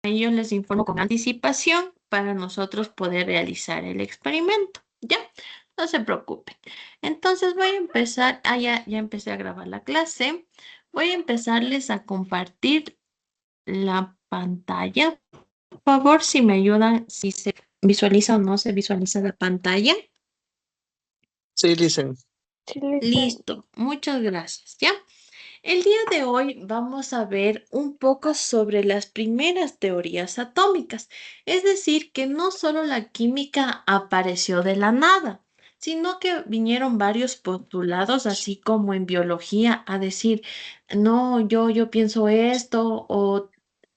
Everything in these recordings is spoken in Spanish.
Yo les informo con anticipación para nosotros poder realizar el experimento. ¿Ya? No se preocupen. Entonces voy a empezar, ya empecé a grabar la clase. Voy a empezarles a compartir la pantalla. Por favor, si me ayudan, si se visualiza o no se visualiza la pantalla. Sí, listen. Listo, muchas gracias. ¿Ya? El día de hoy vamos a ver un poco sobre las primeras teorías atómicas, es decir, que no solo la química apareció de la nada, sino que vinieron varios postulados, así como en biología, a decir, no, yo pienso esto o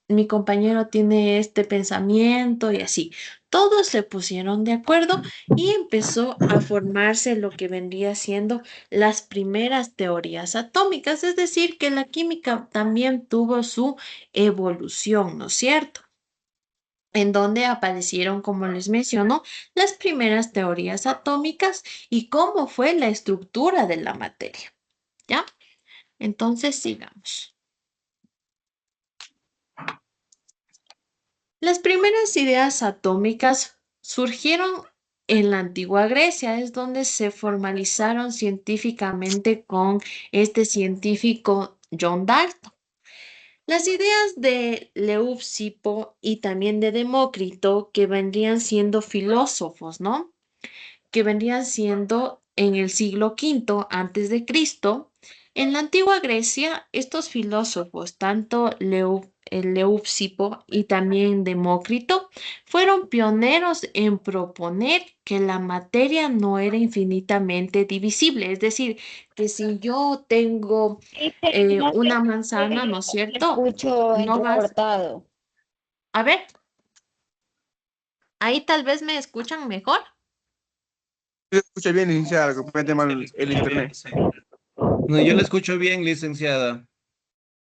mi compañero tiene este pensamiento y así. Todos se pusieron de acuerdo y empezó a formarse lo que vendría siendo las primeras teorías atómicas, es decir, que la química también tuvo su evolución, ¿no es cierto? En donde aparecieron, como les menciono, las primeras teorías atómicas y cómo fue la estructura de la materia, ¿ya? Entonces, sigamos. Las primeras ideas atómicas surgieron en la antigua Grecia, es donde se formalizaron científicamente con este científico John Dalton. Las ideas de Leucipo y también de Demócrito, que vendrían siendo filósofos, ¿no? Que vendrían siendo en el siglo V antes de Cristo. En la antigua Grecia, estos filósofos, tanto Leucipo y también Demócrito, fueron pioneros en proponer que la materia no era infinitamente divisible. Es decir, que si yo tengo una manzana, ¿no es cierto? Escucho No vas. entrecortado. A ver, ahí tal vez me escuchan mejor. Se escucha bien, licenciada, completamente mal el internet. No, yo la escucho bien, licenciada.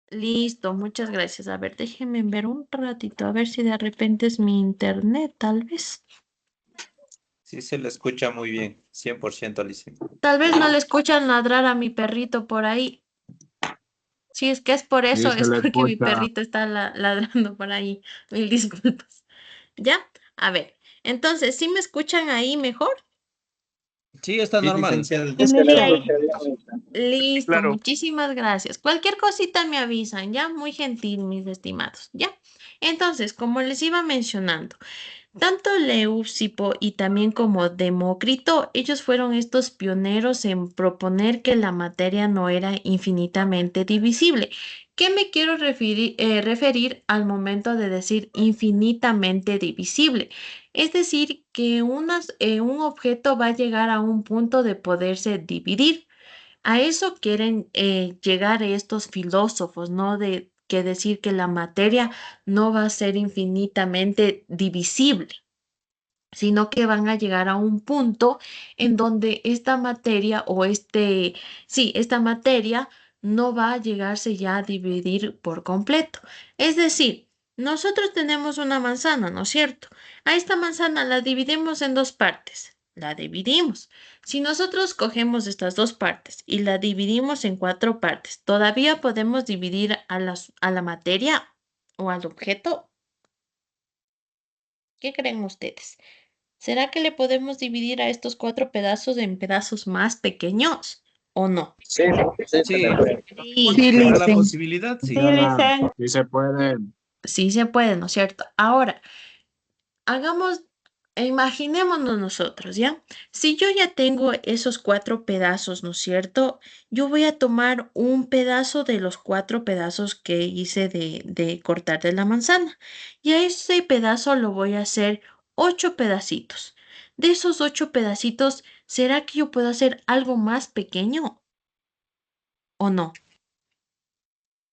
Listo, muchas gracias. A ver, déjenme ver un ratito, a ver si de repente es mi internet, tal vez. Sí, se la escucha muy bien, 100%, licenciada. Tal vez no le escuchan ladrar a mi perrito por ahí. Si es que es por eso, Sí, se es le porque mi escucha. perrito está ladrando por ahí. Mil disculpas. ¿Ya? A ver, entonces, ¿sí me escuchan ahí mejor? Sí, está Sí, normal. licenciada. Sí, ahí. Listo, Claro. muchísimas gracias. Cualquier cosita me avisan, ¿ya? Muy gentil, mis estimados, ¿ya? Entonces, como les iba mencionando, tanto Leucipo y también como Demócrito, ellos fueron estos pioneros en proponer que la materia no era infinitamente divisible. ¿Qué me quiero referir al momento de decir infinitamente divisible? Es decir, que un objeto va a llegar a un punto de poderse dividir. A eso quieren llegar estos filósofos, ¿no? De que decir que la materia no va a ser infinitamente divisible, sino que van a llegar a un punto en donde esta materia sí, esta materia no va a llegarse ya a dividir por completo. Es decir, nosotros tenemos una manzana, ¿no es cierto? A esta manzana la dividimos en dos partes. La dividimos. Si nosotros cogemos estas dos partes y la dividimos en cuatro partes, ¿todavía podemos dividir a la materia o al objeto? ¿Qué creen ustedes? ¿Será que le podemos dividir a estos cuatro pedazos en pedazos más pequeños o no? Sí, sí, se le Sí, puede. Sí, para la posibilidad, sí. Sí, se puede. sí se puede, ¿no es cierto? Ahora, hagamos, imaginémonos nosotros, ¿ya? Si yo ya tengo esos cuatro pedazos, ¿no es cierto? Yo voy a tomar un pedazo de los cuatro pedazos que hice de cortar de la manzana y a ese pedazo lo voy a hacer 8 pedacitos. De esos 8 pedacitos, ¿será que yo puedo hacer algo más pequeño o no?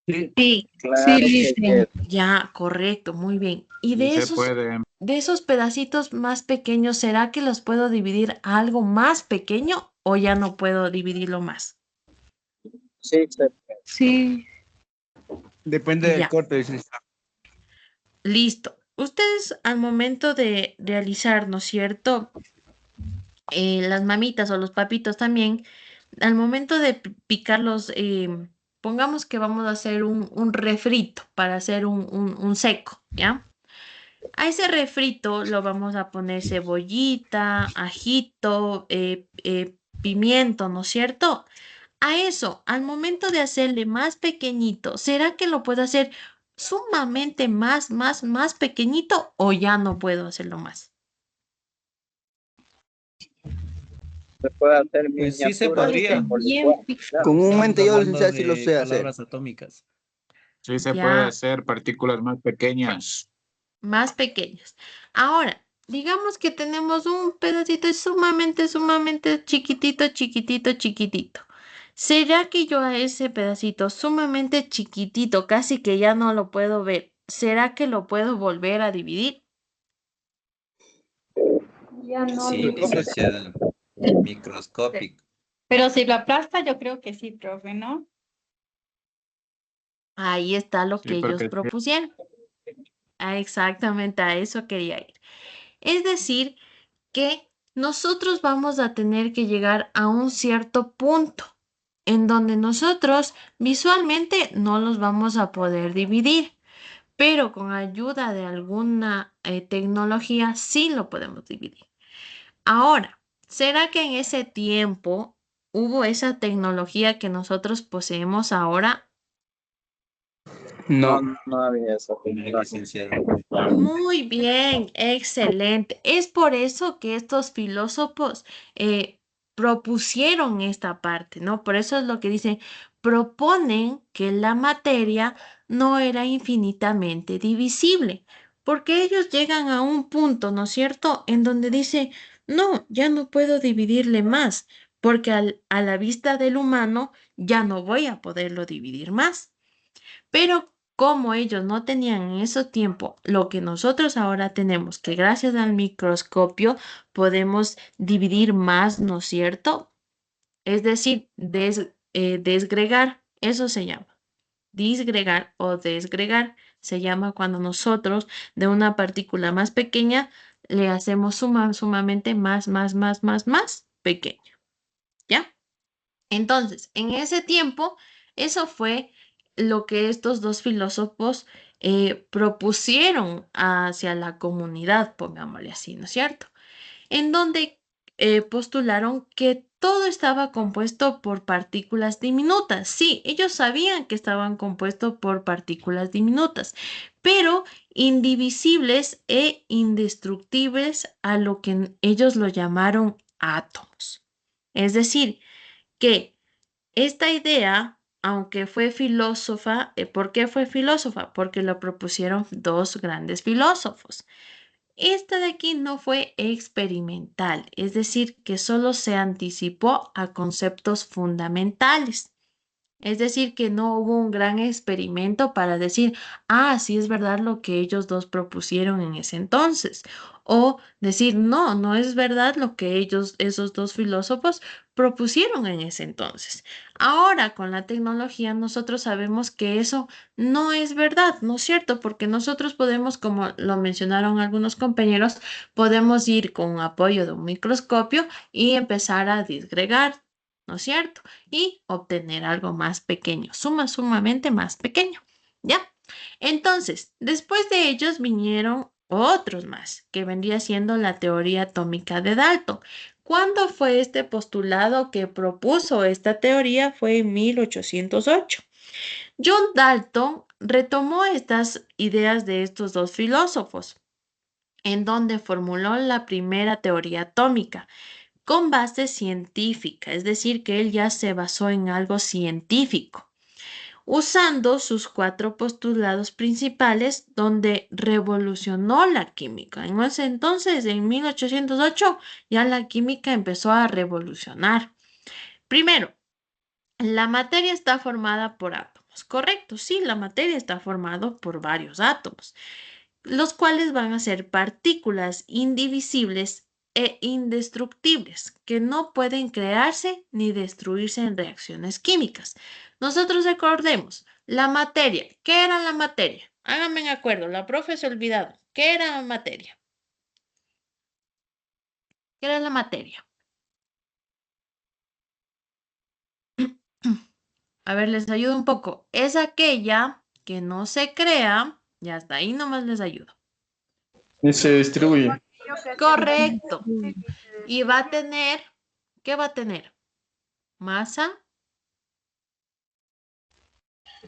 Sí, Sí, claro que listen. Ya, correcto, muy bien. Y sí se puede. de esos pedacitos más pequeños, ¿será que los puedo dividir a algo más pequeño o ya no puedo dividirlo más? Sí, se puede. Sí, Depende del Ya, corte, licenciada. listo. Ustedes al momento de realizar, ¿no es cierto? Las mamitas o los papitos también, al momento de picarlos, pongamos que vamos a hacer un refrito para hacer un seco, ¿ya? A ese refrito lo vamos a poner cebollita, ajito, pimiento, ¿no es cierto? A eso, al momento de hacerle más pequeñito, ¿será que lo puedo hacer sumamente más pequeñito o ya no puedo hacerlo más? Se puede hacer Pues sí se miniaturas Porque podría. tipo bien licuado. Comúnmente Estamos yo, hablando licenciado, sí lo de sé hacer. palabras atómicas. Sí, se puede ya hacer partículas más pequeñas. más pequeños. Ahora, digamos que tenemos un pedacito sumamente chiquitito. ¿Será que yo a ese pedacito sumamente chiquitito, casi que ya no lo puedo ver, ¿será que lo puedo volver a dividir? Ya no, Sí, licenciada. Microscópico. pero si lo aplasta, yo creo que sí, profe, ¿no? Ahí está lo Sí, que ellos porque propusieron. Ah, exactamente a eso quería ir. Es decir, que nosotros vamos a tener que llegar a un cierto punto en donde nosotros visualmente no los vamos a poder dividir, pero con ayuda de alguna tecnología sí lo podemos dividir. Ahora, ¿será que en ese tiempo hubo esa tecnología que nosotros poseemos ahora? No, No. no había esa No, tecnología. licenciada. Muy bien, excelente. Es por eso que estos filósofos propusieron esta parte, ¿no? Por eso es lo que dicen, proponen que la materia no era infinitamente divisible, porque ellos llegan a un punto, ¿no es cierto?, en donde dice, no, ya no puedo dividirle más, porque a la vista del humano ya no voy a poderlo dividir más. Pero como ellos no tenían en ese tiempo lo que nosotros ahora tenemos, que gracias al microscopio podemos dividir más, ¿no es cierto? Es decir, desgregar, eso se llama. Disgregar o desgregar se llama cuando nosotros de una partícula más pequeña le hacemos sumamente más pequeño, ¿ya? Entonces, en ese tiempo, eso fue lo que estos dos filósofos propusieron hacia la comunidad, pongámosle así, ¿no es cierto? En donde postularon que todo estaba compuesto por partículas diminutas. Sí, ellos sabían que estaban compuestos por partículas diminutas, pero indivisibles e indestructibles a lo que ellos lo llamaron átomos. Es decir, que esta idea, aunque fue filósofa, ¿por qué fue filósofa? Porque lo propusieron dos grandes filósofos. Esta de aquí no fue experimental, es decir, que solo se anticipó a conceptos fundamentales. Es decir, que no hubo un gran experimento para decir, ah, sí es verdad lo que ellos dos propusieron en ese entonces. O decir, no, no es verdad lo que ellos, esos dos filósofos, propusieron en ese entonces. Ahora, con la tecnología, nosotros sabemos que eso no es verdad, ¿no es cierto? Porque nosotros podemos, como lo mencionaron algunos compañeros, podemos ir con apoyo de un microscopio y empezar a disgregar, ¿no es cierto? Y obtener algo más pequeño, sumamente más pequeño, ¿ya? Entonces, después de ellos vinieron otros más, que vendría siendo la teoría atómica de Dalton. ¿Cuándo fue este postulado que propuso esta teoría? Fue en 1808. John Dalton retomó estas ideas de estos dos filósofos, en donde formuló la primera teoría atómica con base científica, es decir, que él ya se basó en algo científico, usando sus cuatro postulados principales donde revolucionó la química. En ese entonces, en 1808, ya la química empezó a revolucionar. Primero, la materia está formada por átomos. Correcto, sí, la materia está formada por varios átomos, los cuales van a ser partículas indivisibles e indestructibles, que no pueden crearse ni destruirse en reacciones químicas. Nosotros recordemos, la materia, ¿qué era la materia? Háganme en acuerdo, la profe se ha olvidado. ¿Qué era la materia? ¿Qué era la materia? A ver, les ayudo un poco. Es aquella que no se crea, y hasta ahí nomás les ayudo. Y se distribuye. Correcto. Y va a tener, ¿qué va a tener? Masa.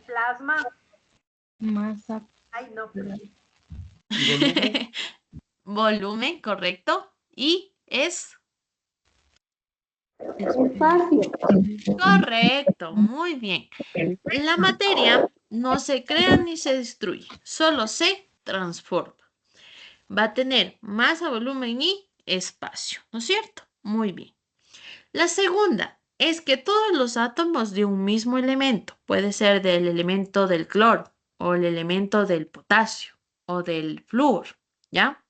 Plasma. Masa. Ay, no. Volumen, correcto. Y es Espacio. correcto, muy bien. La materia no se crea ni se destruye, solo se transforma. Va a tener masa, volumen y espacio, ¿no es cierto? Muy bien. La segunda es que todos los átomos de un mismo elemento, puede ser del elemento del cloro o el elemento del potasio o del flúor, ¿ya?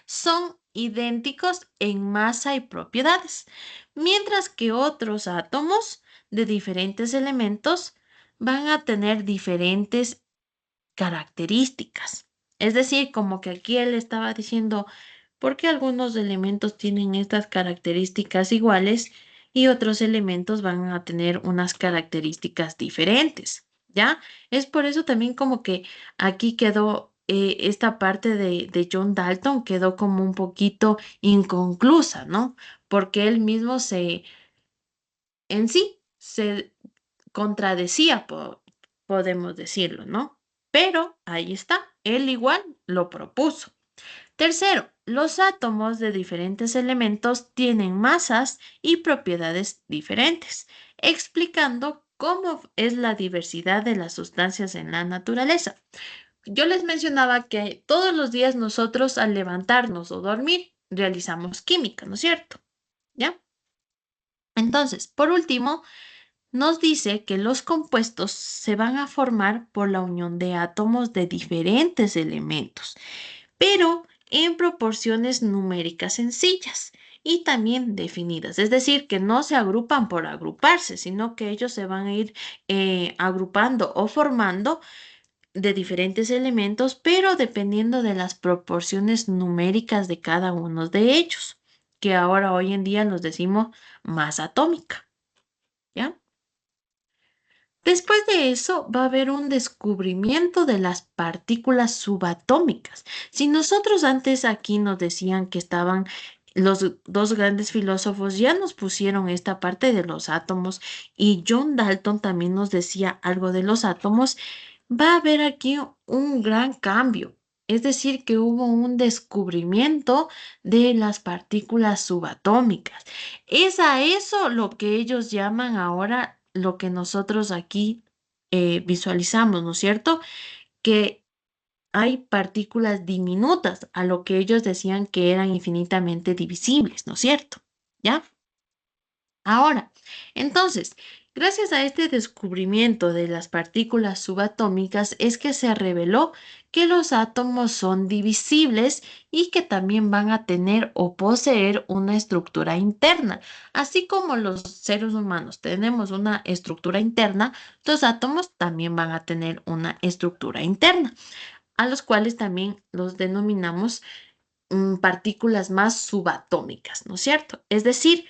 Son idénticos en masa y propiedades, mientras que otros átomos de diferentes elementos van a tener diferentes características. Es decir, como que aquí él estaba diciendo, ¿por qué algunos elementos tienen estas características iguales y otros elementos van a tener unas características diferentes? ¿Ya? Es por eso también como que aquí quedó esta parte de John Dalton, quedó como un poquito inconclusa, ¿no? Porque él mismo en sí, se contradecía, podemos decirlo, ¿no? Pero ahí está, él igual lo propuso. Tercero, los átomos de diferentes elementos tienen masas y propiedades diferentes, explicando cómo es la diversidad de las sustancias en la naturaleza. Yo les mencionaba que todos los días nosotros al levantarnos o dormir realizamos química, ¿no es cierto? ¿Ya? Entonces, por último, nos dice que los compuestos se van a formar por la unión de átomos de diferentes elementos, pero en proporciones numéricas sencillas y también definidas. Es decir, que no se agrupan por agruparse, sino que ellos se van a ir agrupando o formando de diferentes elementos, pero dependiendo de las proporciones numéricas de cada uno de ellos, que ahora hoy en día nos decimos masa atómica. ¿Ya? Después de eso va a haber un descubrimiento de las partículas subatómicas. Si nosotros antes aquí nos decían que estaban los dos grandes filósofos, ya nos pusieron esta parte de los átomos y John Dalton también nos decía algo de los átomos, va a haber aquí un gran cambio. Es decir, que hubo un descubrimiento de las partículas subatómicas. Es a eso lo que ellos llaman ahora, lo que nosotros aquí visualizamos, ¿no es cierto? Que hay partículas diminutas, a lo que ellos decían que eran infinitamente divisibles, ¿no es cierto? ¿Ya? Ahora, entonces, gracias a este descubrimiento de las partículas subatómicas es que se reveló que los átomos son divisibles y que también van a tener o poseer una estructura interna. Así como los seres humanos tenemos una estructura interna, los átomos también van a tener una estructura interna, a los cuales también los denominamos partículas más subatómicas, ¿no es cierto? Es decir,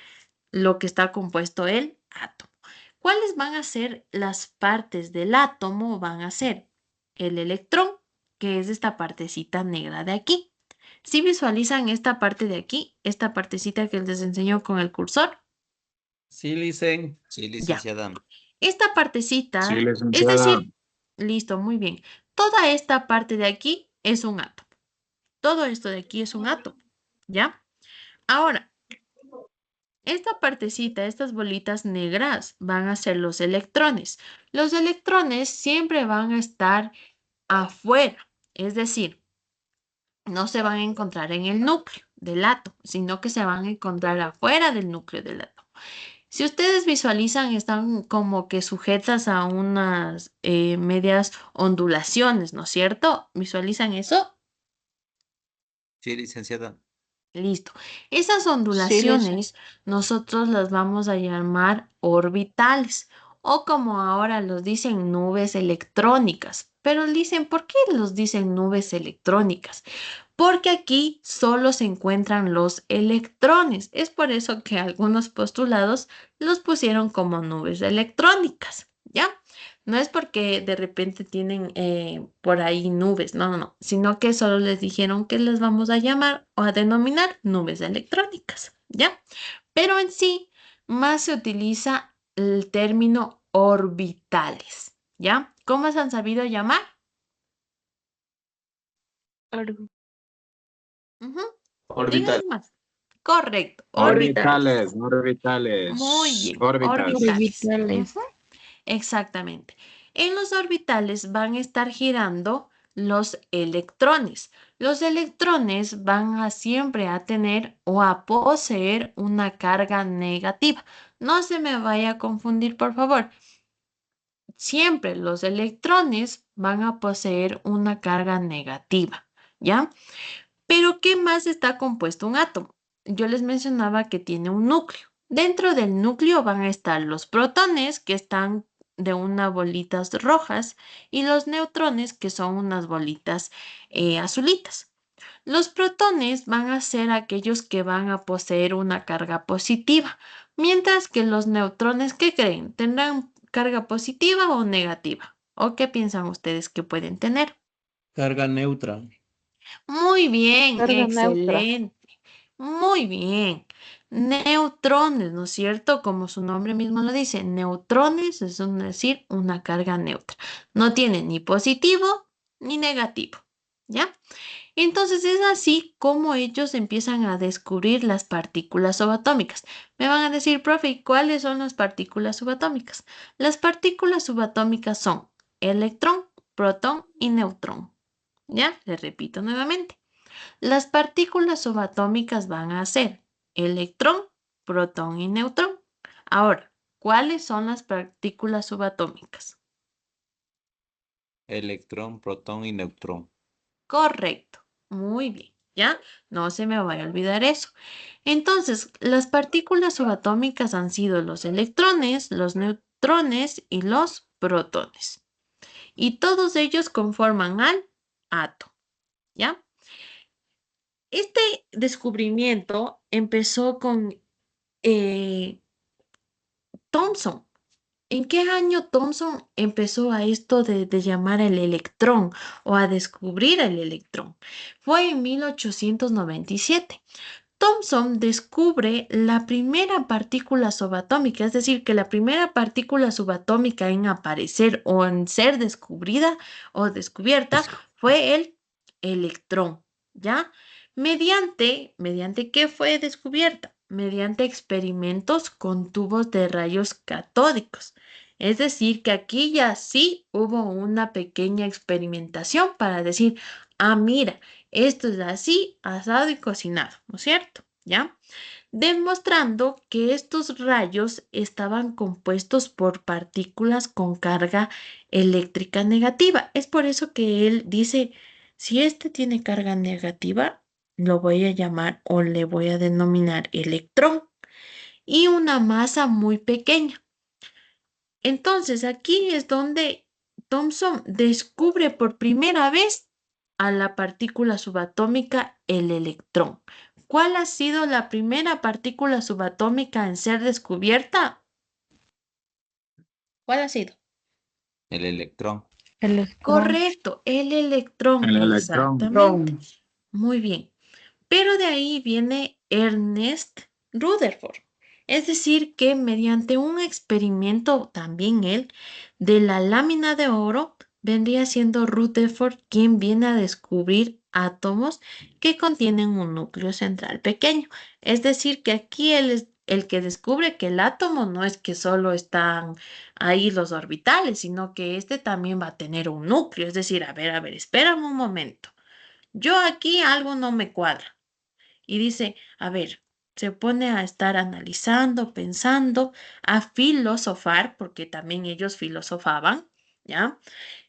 lo que está compuesto el átomo. ¿Cuáles van a ser las partes del átomo? Van a ser el electrón, que es esta partecita negra de aquí. Si visualizan esta parte de aquí, esta partecita que les enseñó con el cursor, Sí, licen. Sí, ya. licenciada. Esta partecita, Sí, es licenciada. decir, listo, muy bien. Toda esta parte de aquí es un átomo. Todo esto de aquí es un átomo, ¿ya? Ahora, esta partecita, estas bolitas negras van a ser los electrones. Los electrones siempre van a estar afuera, es decir, no se van a encontrar en el núcleo del átomo, sino que se van a encontrar afuera del núcleo del átomo. Si ustedes visualizan, están como que sujetas a unas medias ondulaciones, ¿no es cierto? ¿Visualizan eso? Sí, licenciada. Listo. Esas ondulaciones nosotros las vamos a llamar orbitales o como ahora los dicen nubes electrónicas. Pero dicen, ¿por qué los dicen nubes electrónicas? Porque aquí solo se encuentran los electrones. Es por eso que algunos postulados los pusieron como nubes electrónicas, ¿ya? No es porque de repente tienen por ahí nubes, no, no, no, sino que solo les dijeron que les vamos a llamar o a denominar nubes electrónicas, ¿ya? Pero en sí, más se utiliza el término orbitales, ¿ya? ¿Cómo se han sabido llamar? Ujú. Orbital. Digan más. Correcto, orbitales. Orbitales, orbitales, Muy bien, órbitas. orbitales. Orbitales. Ujú. Exactamente. En los orbitales van a estar girando los electrones. Los electrones van a siempre a tener o a poseer una carga negativa. No se me vaya a confundir, por favor. Siempre los electrones van a poseer una carga negativa, ¿ya? Pero ¿qué más está compuesto un átomo? Yo les mencionaba que tiene un núcleo. Dentro del núcleo van a estar los protones, que están de unas bolitas rojas, y los neutrones, que son unas bolitas azulitas. Los protones van a ser aquellos que van a poseer una carga positiva, mientras que los neutrones, ¿qué creen? ¿Tendrán carga positiva o negativa? ¿O qué piensan ustedes que pueden tener? Carga neutra. Muy bien, Carga neutra. excelente. Muy bien. Neutrones, ¿no es cierto? Como su nombre mismo lo dice, neutrones es decir, una carga neutra. No tiene ni positivo ni negativo, ¿ya? Entonces es así como ellos empiezan a descubrir las partículas subatómicas. Me van a decir, profe, ¿y cuáles son las partículas subatómicas? Las partículas subatómicas son electrón, protón y neutrón. ¿Ya? Les repito nuevamente. Las partículas subatómicas van a ser electrón, protón y neutrón. Ahora, ¿cuáles son las partículas subatómicas? Electrón, protón y neutrón. Correcto. Muy bien. ¿Ya? No se me vaya a olvidar eso. Entonces, las partículas subatómicas han sido los electrones, los neutrones y los protones. Y todos ellos conforman al átomo. ¿Ya? Este descubrimiento empezó con Thomson. ¿En qué año Thomson empezó a esto de llamar el electrón o a descubrir el electrón? Fue en 1897. Thomson descubre la primera partícula subatómica, es decir, que la primera partícula subatómica en aparecer o en ser descubrida o descubierta fue el electrón, ¿ya? ¿Mediante qué fue descubierta? Mediante experimentos con tubos de rayos catódicos. Es decir, que aquí ya sí hubo una pequeña experimentación para decir, ah, mira, esto es así, asado y cocinado, ¿no es cierto? ¿Ya? Demostrando que estos rayos estaban compuestos por partículas con carga eléctrica negativa. Es por eso que él dice, si este tiene carga negativa, lo voy a llamar o le voy a denominar electrón y una masa muy pequeña. Entonces, aquí es donde Thomson descubre por primera vez a la partícula subatómica, el electrón. ¿Cuál ha sido la primera partícula subatómica en ser descubierta? ¿Cuál ha sido? El electrón. Electrón. Correcto, el electrón, El electrón. exactamente. Muy bien. Pero de ahí viene Ernest Rutherford. Es decir, que mediante un experimento, también él, de la lámina de oro, vendría siendo Rutherford quien viene a descubrir átomos que contienen un núcleo central pequeño. Es decir, que aquí él es el que descubre que el átomo no es que solo están ahí los orbitales, sino que este también va a tener un núcleo. Es decir, a ver, espérame un momento. Yo aquí algo no me cuadra. Y dice, a ver, se pone a estar analizando, pensando, a filosofar, porque también ellos filosofaban, ¿ya?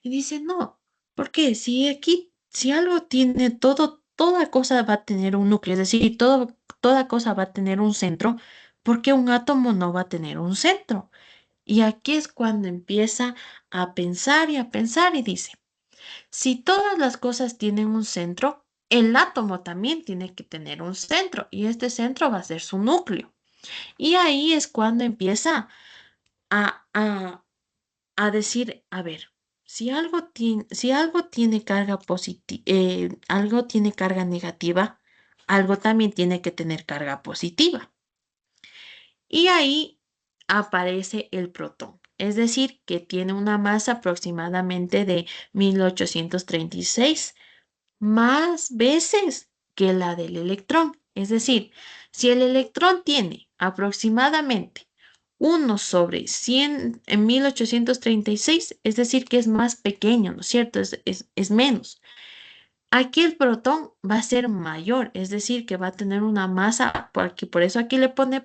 Y dice, no, porque si aquí, si algo tiene todo, toda cosa va a tener un núcleo, es decir, toda cosa va a tener un centro, ¿por qué un átomo no va a tener un centro? Y aquí es cuando empieza a pensar y dice, si todas las cosas tienen un centro, el átomo también tiene que tener un centro y este centro va a ser su núcleo. Y ahí es cuando empieza a a decir, a ver, si algo tiene carga positiva, algo tiene carga negativa, algo también tiene que tener carga positiva. Y ahí aparece el protón, es decir, que tiene una masa aproximadamente de 1836 más veces que la del electrón. Es decir, si el electrón tiene aproximadamente 1 sobre 100 en 1836, es decir, que es más pequeño, ¿no es cierto? Es menos. Aquí el protón va a ser mayor, es decir, que va a tener una masa, porque por eso aquí le pone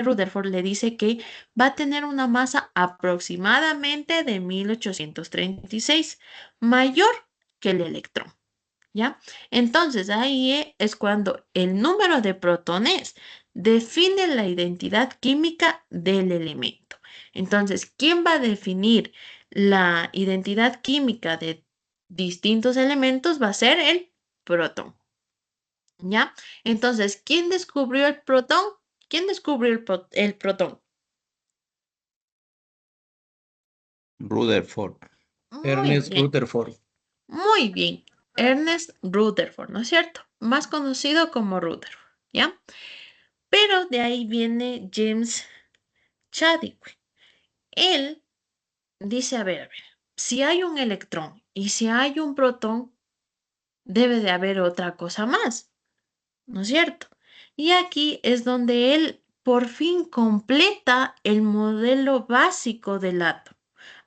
Rutherford, le dice que va a tener una masa aproximadamente de 1836, mayor que el electrón. ¿Ya? Entonces ahí es cuando el número de protones define la identidad química del elemento. Entonces, ¿quién va a definir la identidad química de distintos elementos? Va a ser el protón. ¿Ya? Entonces, ¿quién descubrió el protón? ¿Quién descubrió el protón? Rutherford. Muy Ernest bien. Rutherford. Muy bien. Ernest Rutherford, ¿no es cierto? Más conocido como Rutherford, ¿ya? Pero de ahí viene James Chadwick. Él dice, a ver, si hay un electrón y si hay un protón, debe de haber otra cosa más, ¿no es cierto? Y aquí es donde él por fin completa el modelo básico del átomo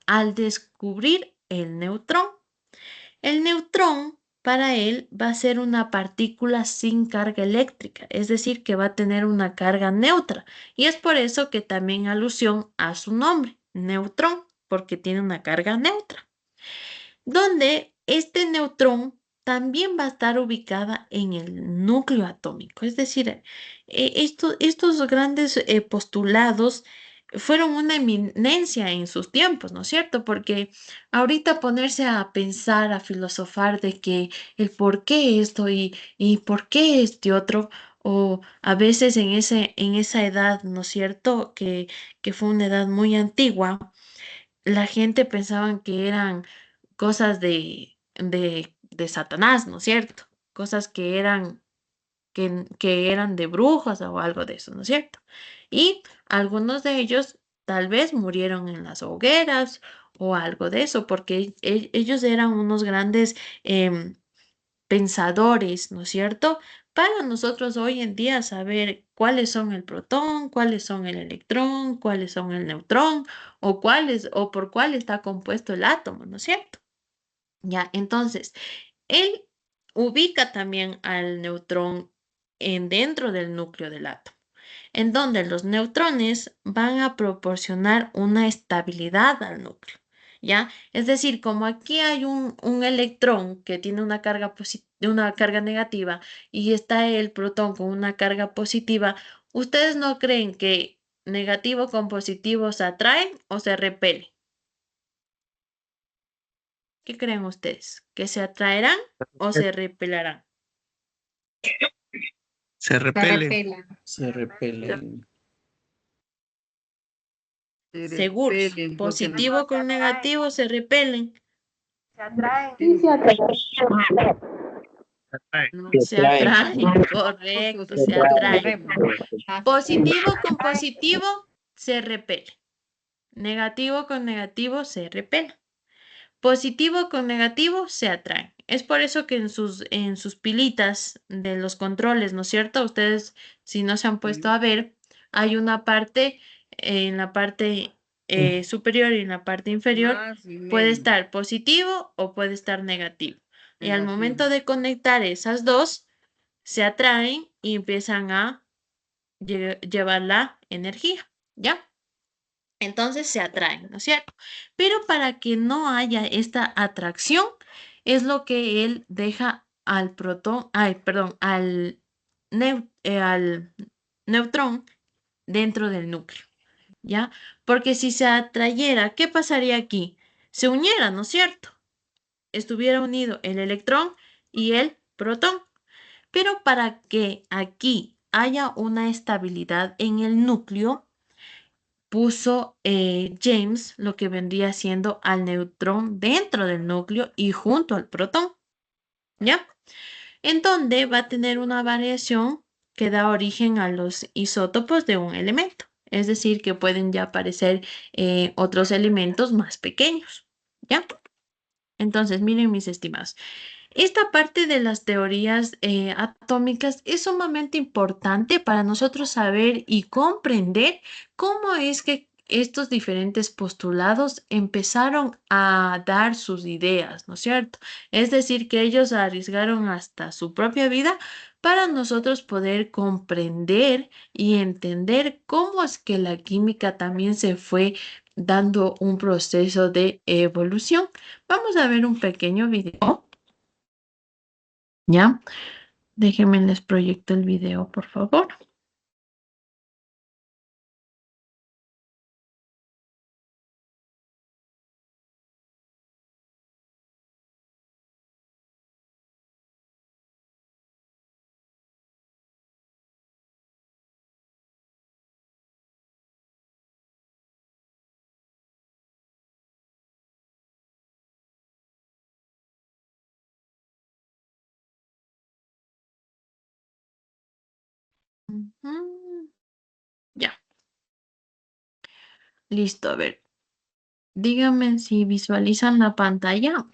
al descubrir el neutrón. El neutrón para él va a ser una partícula sin carga eléctrica, es decir, que va a tener una carga neutra. Y es por eso que también alusión a su nombre, neutrón, porque tiene una carga neutra. Donde este neutrón también va a estar ubicada en el núcleo atómico. Es decir, estos grandes postulados fueron una eminencia en sus tiempos, ¿no es cierto? Porque ahorita ponerse a pensar, a filosofar de que el por qué esto y por qué este otro, o a veces en esa edad, ¿no es cierto? Que fue una edad muy antigua, la gente pensaba que eran cosas de Satanás, ¿no es cierto? Cosas que eran de brujas o algo de eso, ¿no es cierto? Y algunos de ellos tal vez murieron en las hogueras o algo de eso, porque ellos eran unos grandes pensadores, ¿no es cierto? Para nosotros hoy en día saber cuáles son el protón, cuáles son el electrón, cuáles son el neutrón o por cuál está compuesto el átomo, ¿no es cierto? Ya, entonces, él ubica también al neutrón dentro del núcleo del átomo, en donde los neutrones van a proporcionar una estabilidad al núcleo, ¿ya? Es decir, como aquí hay un electrón que tiene una carga negativa y está el protón con una carga positiva, ¿ustedes no creen que negativo con positivo se atraen o se repelen? ¿Qué creen ustedes? ¿Que se atraerán o se repelarán? Se repele. Se repelen. Seguros. Positivo con negativo se repelen. Se atraen. Sí, se atrae. Se atraen, correcto, se atraen. Positivo con positivo se repele. Negativo con negativo se repele. Positivo con negativo se atraen. Es por eso que en sus pilitas de los controles, ¿no es cierto? Ustedes, si no se han puesto a ver, hay una parte en la parte superior y en la parte inferior, puede estar positivo o puede estar negativo. Y al momento de conectar esas dos, se atraen y empiezan a llevar la energía, ¿ya? Entonces se atraen, ¿no es cierto? Pero para que no haya esta atracción, es lo que él deja al protón, ay, perdón, al neutrón dentro del núcleo, ¿ya? Porque si se atrayera, ¿qué pasaría aquí? Se uniera, ¿no es cierto? Estuviera unido el electrón y el protón. Pero para que aquí haya una estabilidad en el núcleo, puso James lo que vendría siendo al neutrón dentro del núcleo y junto al protón, ¿ya? En donde va a tener una variación que da origen a los isótopos de un elemento. Es decir, que pueden ya aparecer otros elementos más pequeños, ¿ya? Entonces, miren mis estimados. Esta parte de las teorías atómicas es sumamente importante para nosotros saber y comprender cómo es que estos diferentes postulados empezaron a dar sus ideas, ¿no es cierto? Es decir, que ellos arriesgaron hasta su propia vida para nosotros poder comprender y entender cómo es que la química también se fue dando un proceso de evolución. Vamos a ver un pequeño video. ¿Ya? Déjenme les proyecto el video, por favor. Ujú. Ya, listo. A ver, díganme si visualizan la pantalla.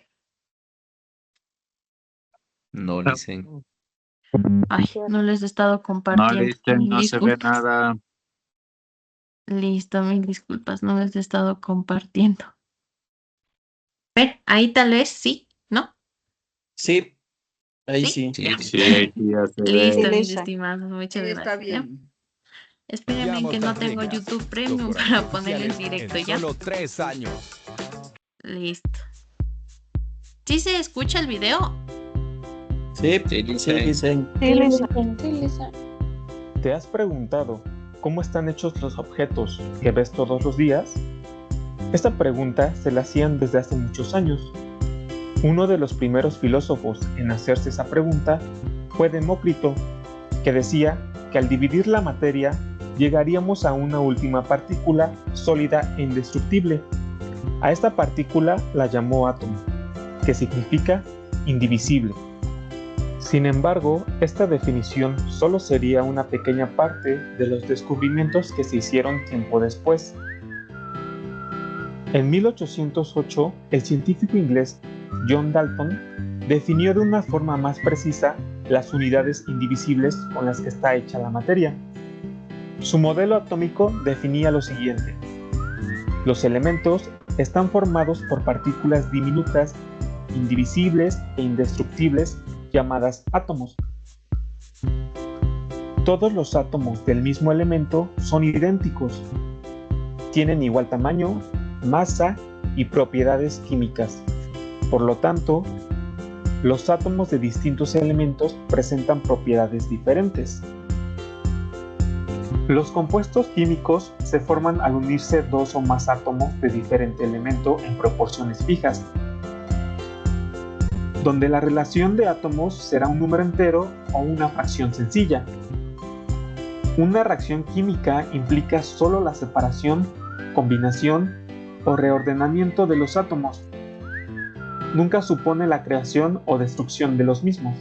No, Licen. Ay, no les he estado No, compartiendo. listen, Mil no se ve disculpas. nada. Listo, mil disculpas, no les he estado compartiendo. Ver, ahí tal vez sí, ¿no? Sí, ahí ¿Sí? sí. Ya. Sí, ahí sí ya se Listo, ve. mis estimados, muchas Está gracias. ¿ya? bien. Espérenme que no tengo YouTube Premium para ponerles directo ya. Solo 3 años. Listo. ¿Sí se escucha el video? Sí, Sí, sí, Licen. dicen. ¿Te has preguntado cómo están hechos los objetos que ves todos los días? Esta pregunta se la hacían desde hace muchos años. Uno de los primeros filósofos en hacerse esa pregunta fue Demócrito, que decía que al dividir la materia llegaríamos a una última partícula sólida e indestructible. A esta partícula la llamó átomo, que significa indivisible. Sin embargo, esta definición solo sería una pequeña parte de los descubrimientos que se hicieron tiempo después. En 1808, el científico inglés John Dalton definió de una forma más precisa las unidades indivisibles con las que está hecha la materia. Su modelo atómico definía lo siguiente: los elementos están formados por partículas diminutas, indivisibles e indestructibles, llamadas átomos. Todos los átomos del mismo elemento son idénticos, tienen igual tamaño, masa y propiedades químicas. Por lo tanto, los átomos de distintos elementos presentan propiedades diferentes. Los compuestos químicos se forman al unirse dos o más átomos de diferente elemento en proporciones fijas, donde la relación de átomos será un número entero o una fracción sencilla. Una reacción química implica solo la separación, combinación o reordenamiento de los átomos. Nunca supone la creación o destrucción de los mismos.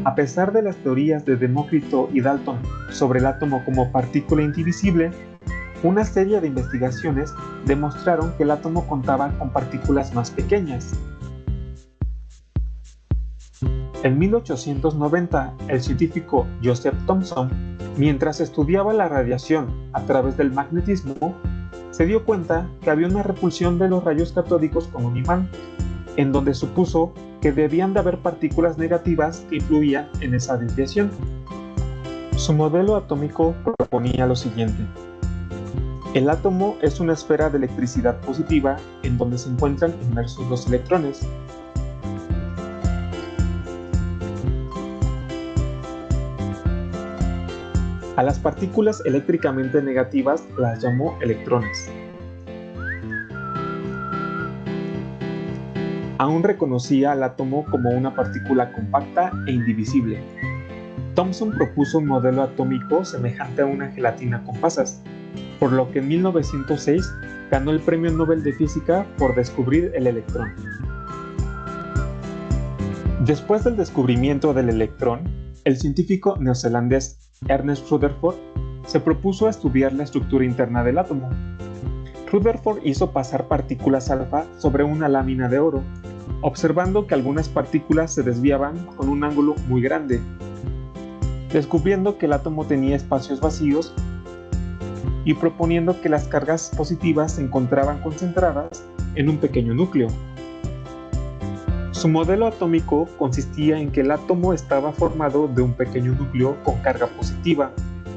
A pesar de las teorías de Demócrito y Dalton sobre el átomo como partícula indivisible, una serie de investigaciones demostraron que el átomo contaba con partículas más pequeñas. En 1890, el científico Joseph Thomson, mientras estudiaba la radiación a través del magnetismo, se dio cuenta que había una repulsión de los rayos catódicos con un imán, en donde supuso que debían de haber partículas negativas que influían en esa desviación. Su modelo atómico proponía lo siguiente: el átomo es una esfera de electricidad positiva en donde se encuentran inmersos los electrones. A las partículas eléctricamente negativas las llamó electrones. aún reconocía al átomo como una partícula compacta e indivisible. Thomson propuso un modelo atómico semejante a una gelatina con pasas, por lo que en 1906 ganó el Premio Nobel de Física por descubrir el electrón. Después del descubrimiento del electrón, el científico neozelandés Ernest Rutherford se propuso estudiar la estructura interna del átomo. Rutherford hizo pasar partículas alfa sobre una lámina de oro, observando que algunas partículas se desviaban con un ángulo muy grande, descubriendo que el átomo tenía espacios vacíos y proponiendo que las cargas positivas se encontraban concentradas en un pequeño núcleo. Su modelo atómico consistía en que el átomo estaba formado de un pequeño núcleo con carga positiva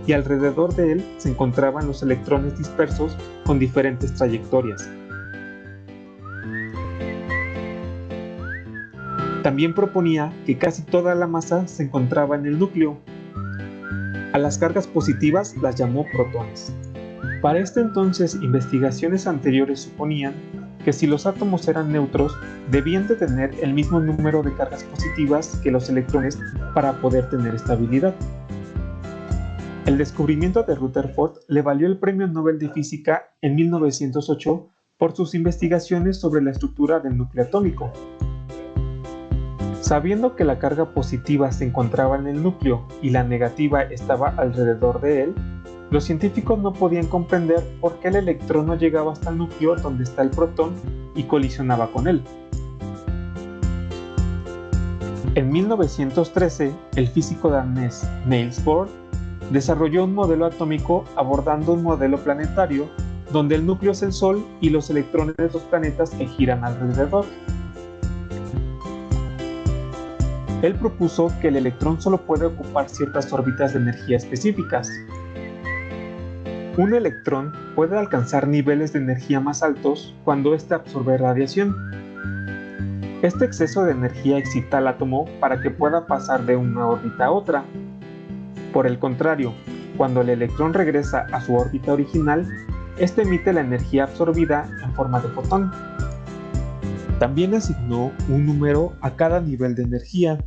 y alrededor de él se encontraban los electrones dispersos con diferentes trayectorias. También proponía que casi toda la masa se encontraba en el núcleo. A las cargas positivas las llamó protones. Para este entonces, investigaciones anteriores suponían que si los átomos eran neutros, debían de tener el mismo número de cargas positivas que los electrones para poder tener estabilidad. El descubrimiento de Rutherford le valió el Premio Nobel de Física en 1908 por sus investigaciones sobre la estructura del núcleo atómico. Sabiendo que la carga positiva se encontraba en el núcleo y la negativa estaba alrededor de él, los científicos no podían comprender por qué el electrón no llegaba hasta el núcleo donde está el protón y colisionaba con él. En 1913, el físico danés Niels Bohr desarrolló un modelo atómico abordando un modelo planetario donde el núcleo es el Sol y los electrones de los planetas que giran alrededor. Él propuso que el electrón solo puede ocupar ciertas órbitas de energía específicas. Un electrón puede alcanzar niveles de energía más altos cuando éste absorbe radiación. Este exceso de energía excita al átomo para que pueda pasar de una órbita a otra. Por el contrario, cuando el electrón regresa a su órbita original, este emite la energía absorbida en forma de fotón. También asignó un número a cada nivel de energía,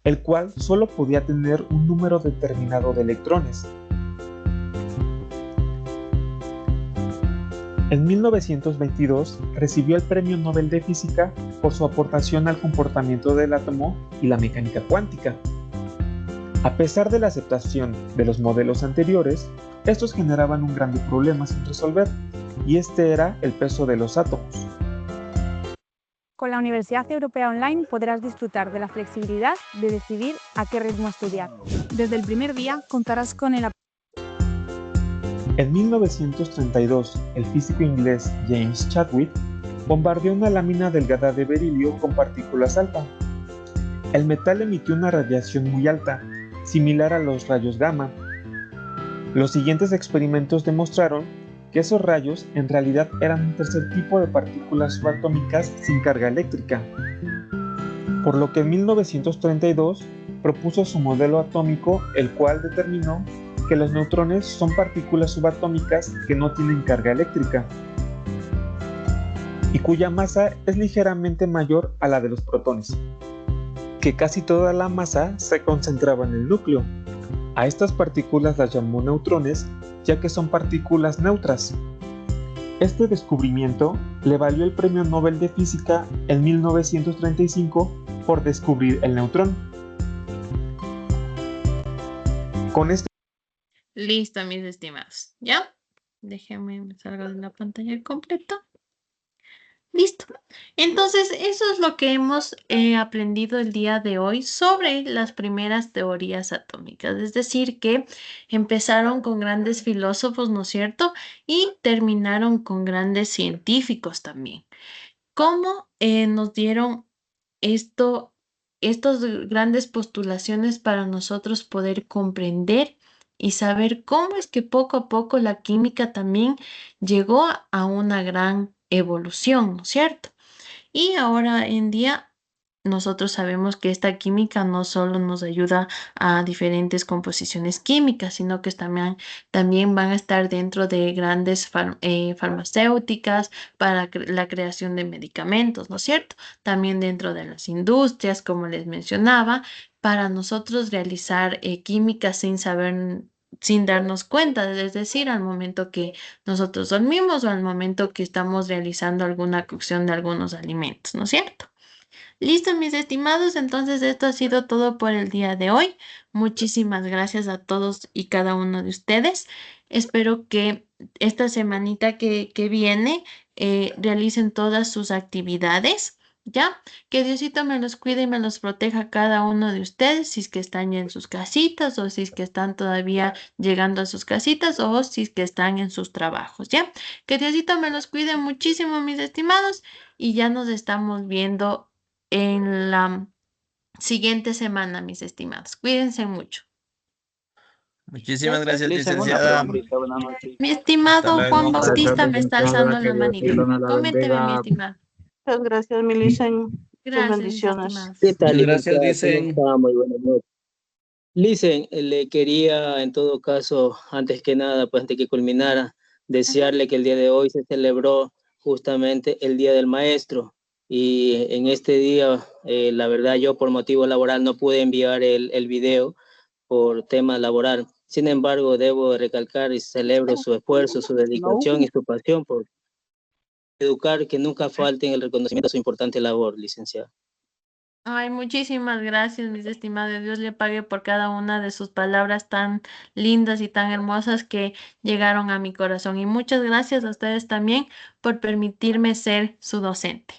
el cual solo podía tener un número determinado de electrones. En 1922 recibió el Premio Nobel de Física por su aportación al comportamiento del átomo y la mecánica cuántica. A pesar de la aceptación de los modelos anteriores, estos generaban un grande problema sin resolver, y este era el peso de los átomos. Con la Universidad Europea Online podrás disfrutar de la flexibilidad de decidir a qué ritmo estudiar. Desde el primer día contarás con el En 1932, el físico inglés James Chadwick bombardeó una lámina delgada de berilio con partículas alfa. El metal emitió una radiación muy alta, similar a los rayos gamma. Los siguientes experimentos demostraron que esos rayos en realidad eran un tercer tipo de partículas subatómicas sin carga eléctrica, por lo que en 1932 propuso su modelo atómico, el cual determinó que los neutrones son partículas subatómicas que no tienen carga eléctrica y cuya masa es ligeramente mayor a la de los protones, que casi toda la masa se concentraba en el núcleo. A estas partículas las llamó neutrones, ya que son partículas neutras. Este descubrimiento le valió el Premio Nobel de Física en 1935 por descubrir el neutrón. Con este Listo, mis estimados. ¿Ya? Déjenme salgo de la pantalla completa. Listo. Entonces, eso es lo que hemos aprendido el día de hoy sobre las primeras teorías atómicas. Es decir, que empezaron con grandes filósofos, ¿no es cierto? Y terminaron con grandes científicos también. ¿Cómo nos dieron estas grandes postulaciones para nosotros poder comprender y saber cómo es que poco a poco la química también llegó a una gran evolución, ¿no es cierto? Y ahora en día nosotros sabemos que esta química no solo nos ayuda a diferentes composiciones químicas, sino que también van a estar dentro de grandes farmacéuticas para la creación de medicamentos, ¿no es cierto? También dentro de las industrias, como les mencionaba, para nosotros realizar química sin darnos cuenta, es decir, al momento que nosotros dormimos o al momento que estamos realizando alguna cocción de algunos alimentos, ¿no es cierto? Listo, mis estimados, entonces esto ha sido todo por el día de hoy. Muchísimas gracias a todos y cada uno de ustedes. Espero que esta semanita que viene realicen todas sus actividades, ¿ya? Que Diosito me los cuide y me los proteja a cada uno de ustedes, si es que están ya en sus casitas o si es que están todavía llegando a sus casitas o si es que están en sus trabajos, ¿ya? Que Diosito me los cuide muchísimo, mis estimados, y ya nos estamos viendo en la siguiente semana, mis estimados. Cuídense mucho. Muchísimas gracias, Listen, una licenciada. preguntita, buenas noches. Mi Hasta estimado Juan luego. Bautista me está alzando que la manito. Diosito me la Coménteme, mi bendiga. estimado. Muchas gracias, mi Licen. Gracias, mis bendiciones. estimados. ¿Qué tal, Muchas gracias, licenciada? ¿Cómo dicen. está? Muy buenas noches. Licen, le quería en todo caso, antes que nada, pues antes que culminara, desearle que el día de hoy se celebró justamente el Día del Maestro. Y en este día, la verdad, yo por motivo laboral no pude enviar el video por tema laboral. Sin embargo, debo recalcar y celebro su esfuerzo, su dedicación y su pasión por educar, que nunca falten el reconocimiento a su importante labor, licenciado. Ay, muchísimas gracias, mis estimados. Dios le pague por cada una de sus palabras tan lindas y tan hermosas que llegaron a mi corazón. Y muchas gracias a ustedes también por permitirme ser su docente.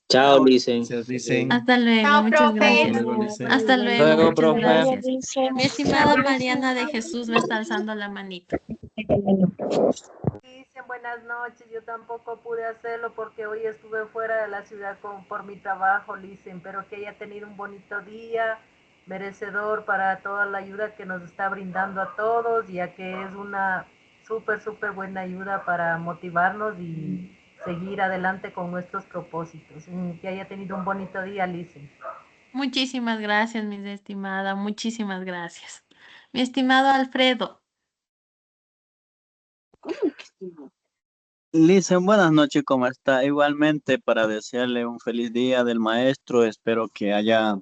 Chao, Licen. Gracias, dicen. Hasta luego, Chao, muchas profe. gracias. Luego, dicen. Hasta luego, Luego, muchas profe. gracias. Mi estimada Mariana de Jesús me está alzando la manito. Dicen buenas noches, yo tampoco pude hacerlo porque hoy estuve fuera de la ciudad por mi trabajo, Licen, pero que haya tenido un bonito día, merecedor para toda la ayuda que nos está brindando a todos, ya que es una súper buena ayuda para motivarnos y seguir adelante con nuestros propósitos. Que haya tenido un bonito día, Licen. Muchísimas gracias, mis estimada, muchísimas gracias. Mi estimado Alfredo. Licen, buenas noches, ¿cómo está? Igualmente para desearle un feliz día del maestro, espero que haya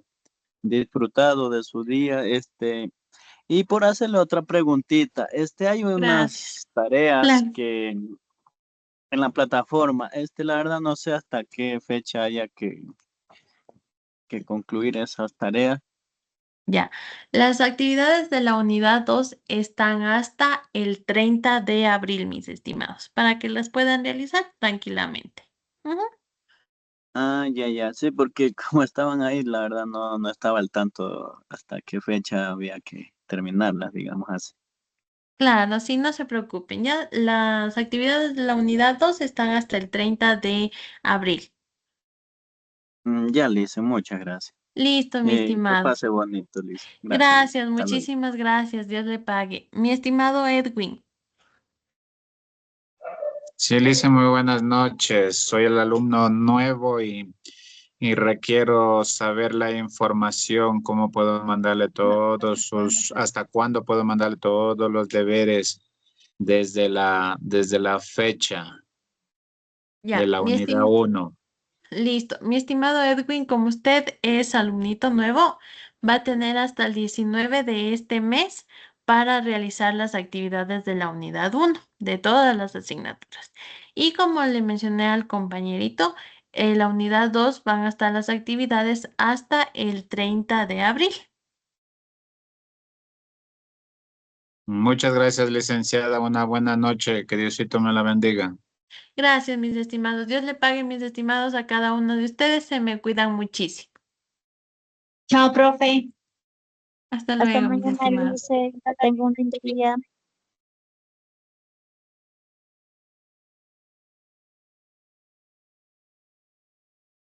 disfrutado de su día, y por hacerle otra preguntita, hay Gracias. unas tareas Claro. que en la plataforma, la verdad no sé hasta qué fecha haya que concluir esas tareas. Ya, las actividades de la unidad 2 están hasta el 30 de abril, mis estimados, para que las puedan realizar tranquilamente. Ujú. Ah, ya, sí, porque como estaban ahí, la verdad no estaba al tanto hasta qué fecha había que terminarlas, digamos así. Claro, sí, no se preocupen. Ya las actividades de la unidad 2 están hasta el 30 de abril. Ya, Lice, muchas gracias. Listo, mi Que estimado. pase bonito, Lice. Gracias, Hasta luego. muchísimas gracias. Dios le pague. Mi estimado Edwin. Sí, Lice, muy buenas noches. Soy el alumno nuevo y requiero saber la información, cómo puedo mandarle hasta cuándo puedo mandarle todos los deberes desde la fecha Ya, de la unidad 1. Listo. Mi estimado Edwin, como usted es alumnito nuevo, va a tener hasta el 19 de este mes para realizar las actividades de la unidad 1, de todas las asignaturas. Y como le mencioné al compañerito, en la unidad 2 van a estar las actividades hasta el 30 de abril. Muchas gracias, licenciada. Una buena noche. Que Diosito me la bendiga. Gracias, mis estimados. Dios le pague, mis estimados, a cada uno de ustedes. Se me cuidan muchísimo. Chao, profe. Hasta Hasta luego, mis mañana, estimados. Lice. Tengo un lindo día.